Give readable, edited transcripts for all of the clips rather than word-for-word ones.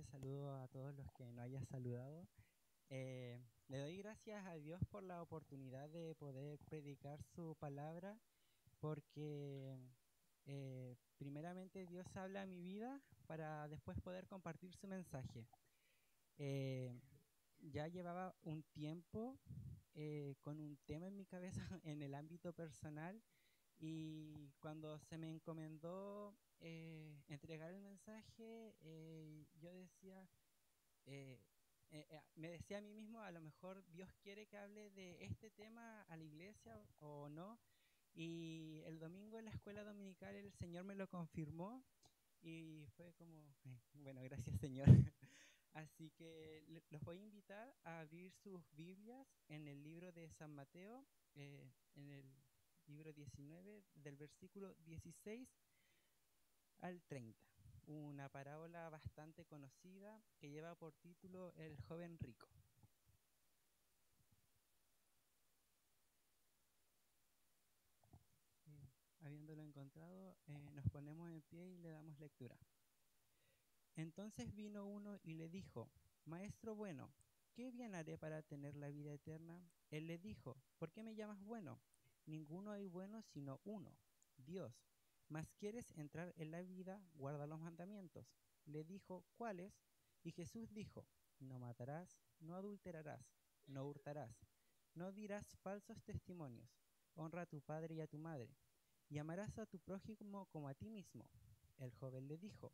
saludo a todos los que no haya saludado. Le doy gracias a Dios por la oportunidad de poder predicar su palabra, porque primeramente Dios habla a mi vida para después poder compartir su mensaje. Eh, ya llevaba un tiempo con un tema en mi cabeza en el ámbito personal, y cuando se me encomendó entregar el mensaje, yo decía, eh, me decía a mí mismo, a lo mejor Dios quiere que hable de este tema a la iglesia o no. Y el domingo en la escuela dominical el Señor me lo confirmó y fue como, bueno, gracias Señor. Así que los voy a invitar a abrir sus Biblias en el libro de San Mateo, en el libro 19, del versículo 16 al 30. Una parábola bastante conocida que lleva por título El joven rico. Habiéndolo encontrado, nos ponemos en pie y le damos lectura. Entonces vino uno y le dijo: Maestro bueno, ¿qué bien haré para tener la vida eterna? Él le dijo: ¿Por qué me llamas bueno? Ninguno hay bueno sino uno, Dios. Mas quieres entrar en la vida, guarda los mandamientos. Le dijo: ¿Cuáles? Y Jesús dijo: No matarás, no adulterarás, no hurtarás, no dirás falsos testimonios, honra a tu padre y a tu madre, y amarás a tu prójimo como a ti mismo. El joven le dijo: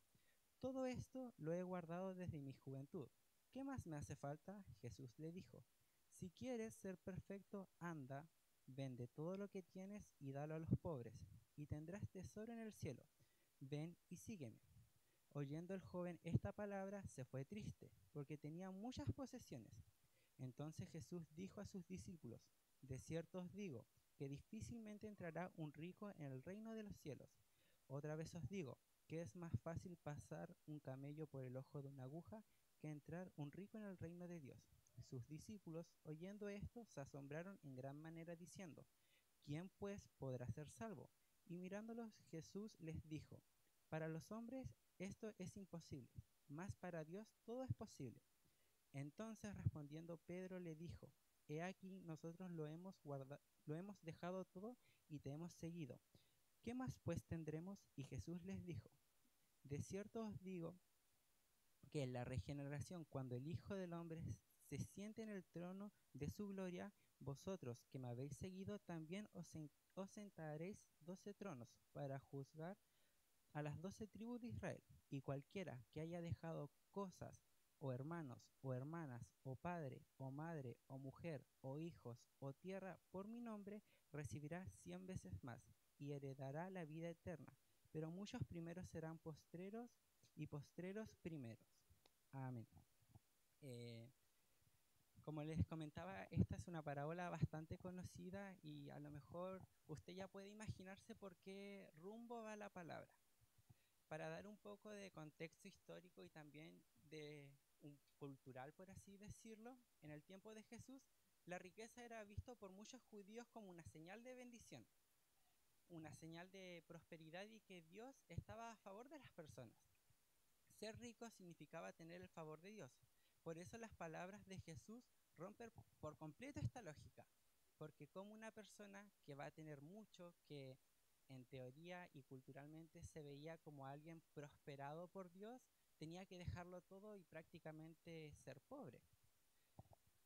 Todo esto lo he guardado desde mi juventud. ¿Qué más me hace falta? Jesús le dijo: Si quieres ser perfecto, anda, vende todo lo que tienes y dalo a los pobres, y tendrás tesoro en el cielo. Ven y sígueme. Oyendo el joven esta palabra, se fue triste, porque tenía muchas posesiones. Entonces Jesús dijo a sus discípulos: De cierto os digo, que difícilmente entrará un rico en el reino de los cielos. Otra vez os digo, que es más fácil pasar un camello por el ojo de una aguja que entrar un rico en el reino de Dios. Sus discípulos, oyendo esto, se asombraron en gran manera, diciendo: ¿Quién pues podrá ser salvo? Y mirándolos, Jesús les dijo: Para los hombres esto es imposible, mas para Dios todo es posible. Entonces respondiendo Pedro le dijo: He aquí, nosotros lo hemos dejado todo y te hemos seguido. ¿Qué más pues tendremos? Y Jesús les dijo: De cierto os digo que en la regeneración, cuando el Hijo del Hombre se siente en el trono de su gloria, vosotros que me habéis seguido también os sentaréis 12 tronos para juzgar a las 12 tribus de Israel. Y cualquiera que haya dejado cosas, o hermanos, o hermanas, o padre, o madre, o mujer, o hijos, o tierra, por mi nombre, recibirá 100 veces más, y heredará la vida eterna. Pero muchos primeros serán postreros, y postreros primeros. Amén. Eh, como les comentaba, esta es una parábola bastante conocida, y a lo mejor usted ya puede imaginarse por qué rumbo va la palabra. Para dar un poco de contexto histórico y también de un cultural, por así decirlo, en el tiempo de Jesús, la riqueza era visto por muchos judíos como una señal de bendición, una señal de prosperidad, y que Dios estaba a favor de las personas. Ser rico significaba tener el favor de Dios. Por eso las palabras de Jesús rompen por completo esta lógica, porque como una persona que va a tener mucho, que en teoría y culturalmente se veía como alguien prosperado por Dios, tenía que dejarlo todo y prácticamente ser pobre.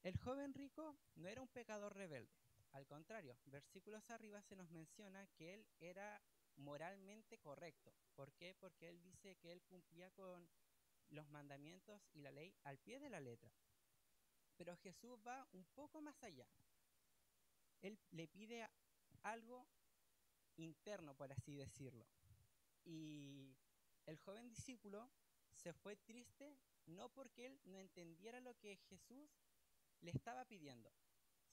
El joven rico no era un pecador rebelde. Al contrario, versículos arriba se nos menciona que él era moralmente correcto. ¿Por qué? Porque él dice que él cumplía con los mandamientos y la ley al pie de la letra. Pero Jesús va un poco más allá. Él le pide algo interno, por así decirlo. Y el joven discípulo se fue triste, no porque él no entendiera lo que Jesús le estaba pidiendo,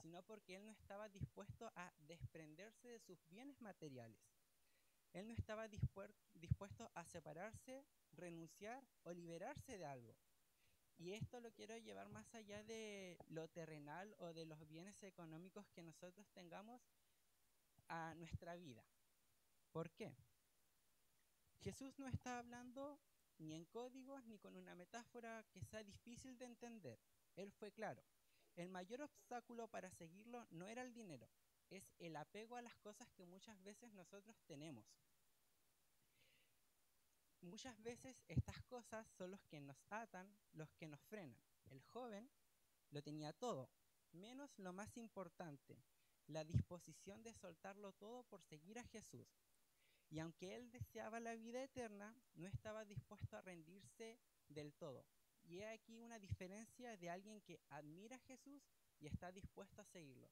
sino porque él no estaba dispuesto a desprenderse de sus bienes materiales. Él no estaba dispuesto a separarse, renunciar o liberarse de algo. Y esto lo quiero llevar más allá de lo terrenal o de los bienes económicos que nosotros tengamos a nuestra vida. ¿Por qué? Jesús no está hablando ni en códigos, ni con una metáfora que sea difícil de entender. Él fue claro. El mayor obstáculo para seguirlo no era el dinero, es el apego a las cosas que muchas veces nosotros tenemos. Muchas veces estas cosas son los que nos atan, los que nos frenan. El joven lo tenía todo, menos lo más importante, la disposición de soltarlo todo por seguir a Jesús. Y aunque él deseaba la vida eterna, no estaba dispuesto a rendirse del todo. Y he aquí una diferencia de alguien que admira a Jesús y está dispuesto a seguirlo.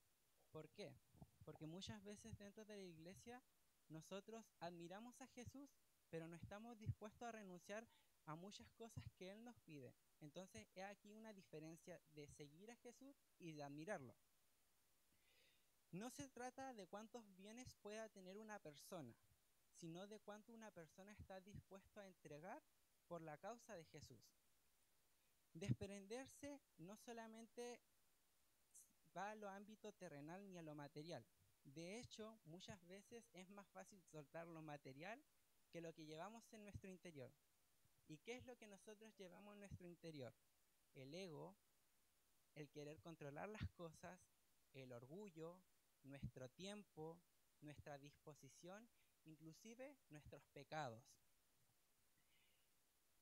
¿Por qué? Porque muchas veces dentro de la iglesia nosotros admiramos a Jesús, pero no estamos dispuestos a renunciar a muchas cosas que Él nos pide. Entonces, he aquí una diferencia de seguir a Jesús y de admirarlo. No se trata de cuántos bienes pueda tener una persona, sino de cuánto una persona está dispuesta a entregar por la causa de Jesús. Desprenderse no solamente va a lo ámbito terrenal ni a lo material. De hecho, muchas veces es más fácil soltar lo material que lo que llevamos en nuestro interior. ¿Y qué es lo que nosotros llevamos en nuestro interior? El ego, el querer controlar las cosas, el orgullo, nuestro tiempo, nuestra disposición, inclusive nuestros pecados.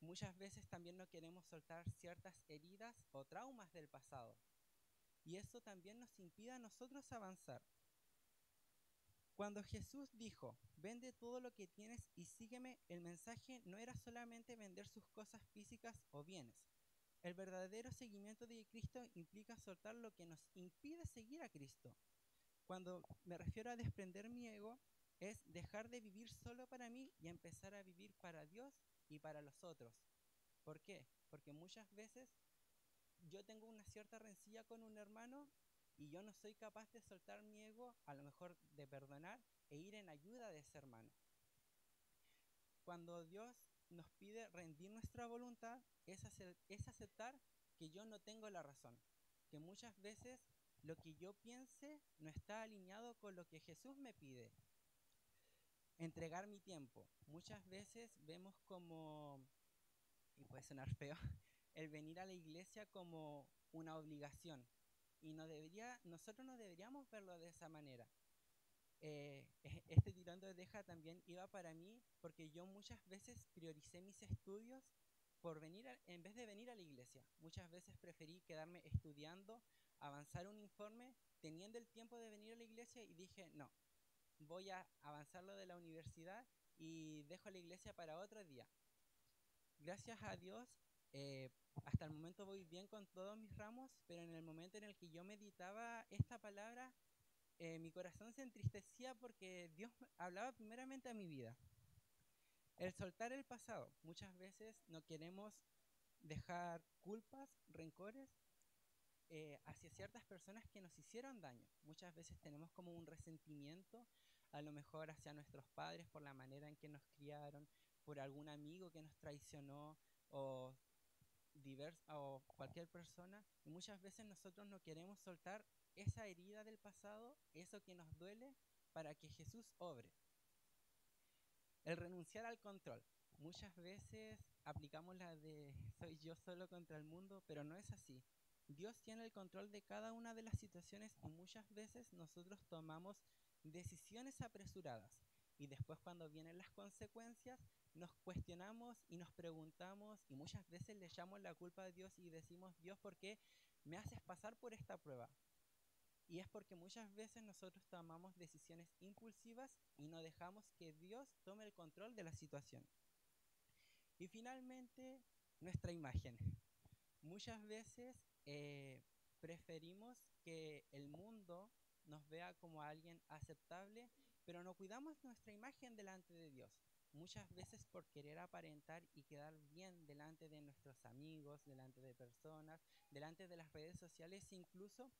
Muchas veces también no queremos soltar ciertas heridas o traumas del pasado. Y eso también nos impide a nosotros avanzar. Cuando Jesús dijo, vende todo lo que tienes y sígueme, el mensaje no era solamente vender sus cosas físicas o bienes. El verdadero seguimiento de Cristo implica soltar lo que nos impide seguir a Cristo. Cuando me refiero a desprender mi ego, es dejar de vivir solo para mí y empezar a vivir para Dios y para los otros. ¿Por qué? Porque muchas veces yo tengo una cierta rencilla con un hermano y yo no soy capaz de soltar mi ego, a lo mejor de perdonar e ir en ayuda de ese hermano. Cuando Dios nos pide rendir nuestra voluntad, es aceptar que yo no tengo la razón, que muchas veces lo que yo piense no está alineado con lo que Jesús me pide. Entregar mi tiempo. Muchas veces vemos como, y puede sonar feo, el venir a la iglesia como una obligación. Y nosotros no deberíamos verlo de esa manera. Este tirón de oreja también iba para mí porque yo muchas veces prioricé mis estudios en vez de venir a la iglesia. Muchas veces preferí quedarme estudiando, avanzar un informe, teniendo el tiempo de venir a la iglesia y dije, no, voy a avanzar lo de la universidad y dejo la iglesia para otro día. Gracias a Dios, hasta el momento voy bien con todos mis ramos, pero en el momento en el que yo meditaba esta palabra, mi corazón se entristecía porque Dios hablaba primeramente a mi vida. El soltar el pasado. Muchas veces no queremos dejar culpas, rencores hacia ciertas personas que nos hicieron daño. Muchas veces tenemos como un resentimiento, a lo mejor hacia nuestros padres por la manera en que nos criaron, por algún amigo que nos traicionó o o cualquier persona, y muchas veces nosotros no queremos soltar esa herida del pasado, eso que nos duele, para que Jesús obre. El renunciar al control. Muchas veces aplicamos la de soy yo solo contra el mundo, pero no es así. Dios tiene el control de cada una de las situaciones y muchas veces nosotros tomamos decisiones apresuradas. Y después cuando vienen las consecuencias, nos cuestionamos y nos preguntamos y muchas veces le echamos la culpa a Dios y decimos, Dios, ¿por qué me haces pasar por esta prueba? Y es porque muchas veces nosotros tomamos decisiones impulsivas y no dejamos que Dios tome el control de la situación. Y finalmente, nuestra imagen. Muchas veces preferimos que el mundo nos vea como alguien aceptable, pero no cuidamos nuestra imagen delante de Dios. Muchas veces por querer aparentar y quedar bien delante de nuestros amigos, delante de personas, delante de las redes sociales, incluso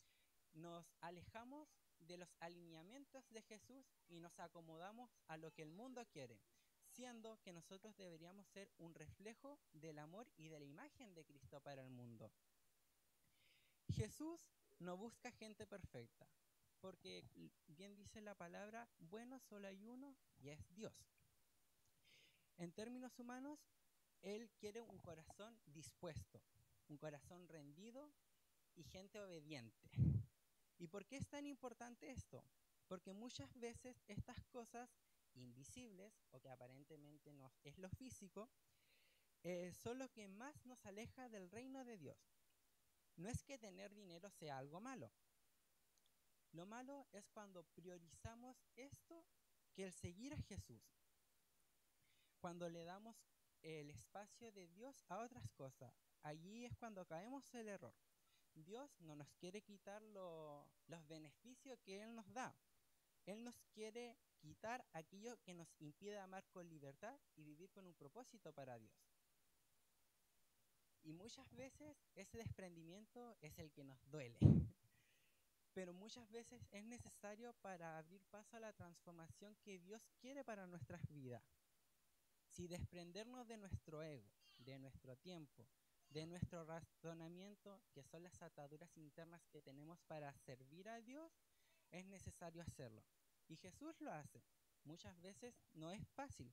nos alejamos de los alineamientos de Jesús y nos acomodamos a lo que el mundo quiere, siendo que nosotros deberíamos ser un reflejo del amor y de la imagen de Cristo para el mundo. Jesús no busca gente perfecta, porque bien dice la palabra, bueno solo hay uno y es Dios. En términos humanos, Él quiere un corazón dispuesto, un corazón rendido y gente obediente. ¿Y por qué es tan importante esto? Porque muchas veces estas cosas invisibles, o que aparentemente no es lo físico, son lo que más nos aleja del reino de Dios. No es que tener dinero sea algo malo. Lo malo es cuando priorizamos esto que el seguir a Jesús. Cuando le damos el espacio de Dios a otras cosas. Allí es cuando caemos el error. Dios no nos quiere quitar los beneficios que Él nos da. Él nos quiere quitar aquello que nos impide amar con libertad y vivir con un propósito para Dios. Y muchas veces ese desprendimiento es el que nos duele. Pero muchas veces es necesario para abrir paso a la transformación que Dios quiere para nuestras vidas. Si desprendernos de nuestro ego, de nuestro tiempo, de nuestro razonamiento, que son las ataduras internas que tenemos para servir a Dios, es necesario hacerlo. Y Jesús lo hace. Muchas veces no es fácil,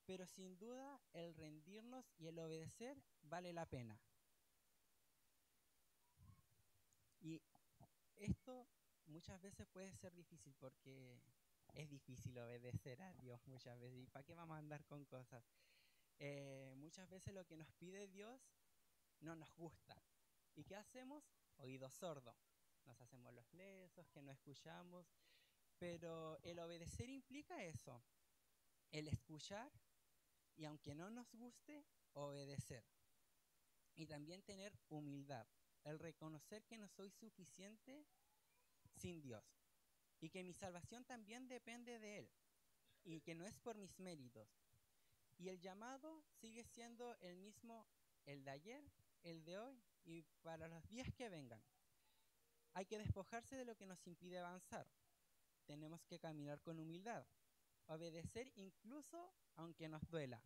pero sin duda el rendirnos y el obedecer vale la pena. Y esto muchas veces puede ser difícil porque es difícil obedecer a Dios muchas veces. ¿Y para qué vamos a andar con cosas? Muchas veces lo que nos pide Dios no nos gusta. ¿Y qué hacemos? Oídos sordos. Nos hacemos los lesos, que no escuchamos. Pero el obedecer implica eso, el escuchar y aunque no nos guste, obedecer. Y también tener humildad, el reconocer que no soy suficiente sin Dios y que mi salvación también depende de Él y que no es por mis méritos. Y el llamado sigue siendo el mismo, el de ayer, el de hoy y para los días que vengan. Hay que despojarse de lo que nos impide avanzar. Tenemos que caminar con humildad, obedecer incluso aunque nos duela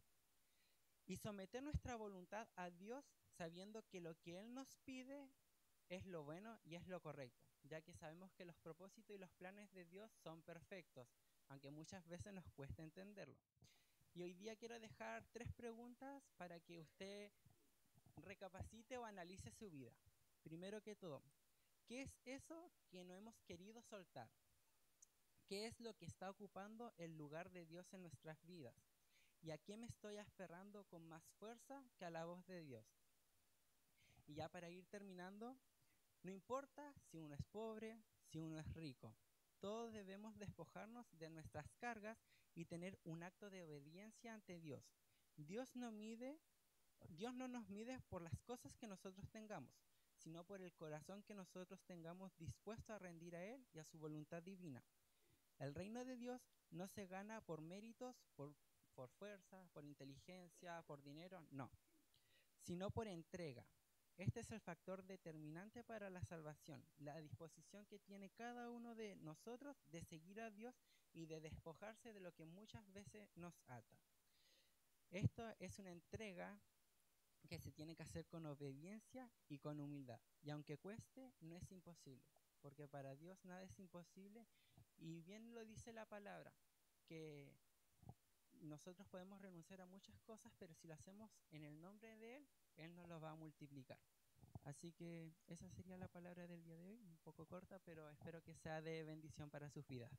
y someter nuestra voluntad a Dios sabiendo que lo que Él nos pide es lo bueno y es lo correcto, ya que sabemos que los propósitos y los planes de Dios son perfectos, aunque muchas veces nos cuesta entenderlo. Y hoy día quiero dejar 3 preguntas para que usted recapacite o analice su vida. Primero que todo, ¿qué es eso que no hemos querido soltar? ¿Qué es lo que está ocupando el lugar de Dios en nuestras vidas? ¿Y a qué me estoy aferrando con más fuerza que a la voz de Dios? Y ya para ir terminando, no importa si uno es pobre, si uno es rico, todos debemos despojarnos de nuestras cargas y tener un acto de obediencia ante Dios. Dios no nos mide por las cosas que nosotros tengamos, sino por el corazón que nosotros tengamos dispuesto a rendir a Él y a su voluntad divina. El reino de Dios no se gana por méritos, por fuerza, por inteligencia, por dinero, no, sino por entrega. Este es el factor determinante para la salvación, la disposición que tiene cada uno de nosotros de seguir a Dios y de despojarse de lo que muchas veces nos ata. Esto es una entrega que se tiene que hacer con obediencia y con humildad. Y aunque cueste, no es imposible, porque para Dios nada es imposible. Y bien lo dice la palabra, que nosotros podemos renunciar a muchas cosas, pero si lo hacemos en el nombre de Él, Él nos lo va a multiplicar. Así que esa sería la palabra del día de hoy, un poco corta, pero espero que sea de bendición para sus vidas.